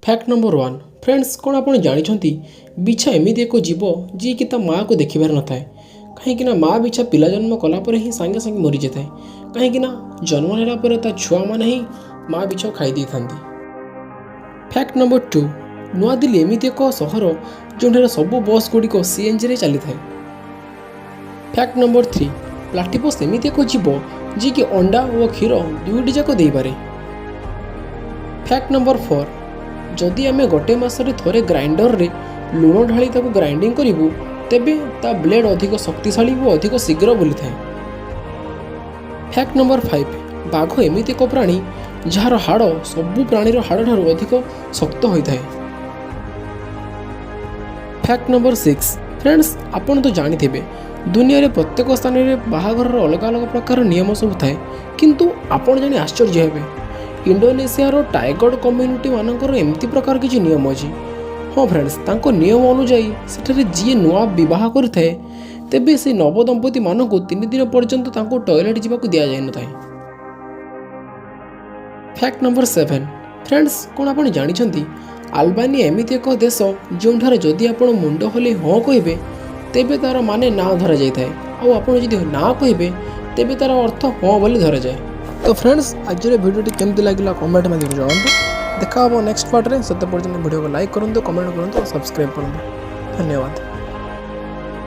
Fact number 1 friends कौन आप जानते बिछा एमती एक जीव जी कि माँ को देखिबार न थाए कहीं माँ बिछा पिला जन्म कलापर ही सांगे सांगे मरी जाए कहीं जन्म है छुआ मैंने ही माँ बिछा खाई था। फैक्ट नंबर 2 नुआ दिल्ली एमती एक सहर जो सबू बस गुड़िक सीएनजी चली था। फैक्ट नंबर 3 प्लाटिपस एमती एक जीव जी कि अंडा और क्षीर दुईटी जाक दे पारे। फैक्ट नंबर 4 जदि आम गोटे मसरे थोड़े ग्राइंडर रे लुण ढाली ग्राइंडिंग करूँ तेबे ता ब्लेड अधिक शक्तिशाली और अधिक शीघ्र बुली थाए। फैक्ट नंबर 5 बाघ एमती एक प्राणी जार हाड़ सबू प्राणीर हाड़ ठार अधिक शक्त होता है। फैक्ट नंबर 6 फ्रेंड्स आपन तो जानी दुनिया रे प्रत्येक स्थान में बाहाघर अलग अलग प्रकार नियम सब थाए किंतु आपन जानी आश्चर्य हेबे इंडोनेशिया रो टाइगर कम्युनिटी मानकर एमती प्रकार किसी नियम अच्छी। हाँ फ्रेंड्स तांको नियम अनुजाई सेठारे जी नुआ विवाह करिथाए तेबे से नवदंपति मानक 3 दिन पर्यंत तांको टॉयलेट जावाक दिया जाय न थाए। फैक्ट नंबर 7 फ्रेंड्स कौन आप जानते अल्बानिया एमती एक देश जो जदि आप मुंड हल हाँ कहे तेबे तार माने ना धरा जाए और आपड़ जदि ना कहे तेबे तार अर्थ हाँ बोली धरा जाए। तो फ्रेंड्स आज भिडियोटी केमती लगे कमेंट में जरूर जनातु। देखा नेक्स्ट पार्ट में से भिडियो को लाइक करूँ कमेंट करूँ और सब्सक्राइब करूँ। धन्यवाद।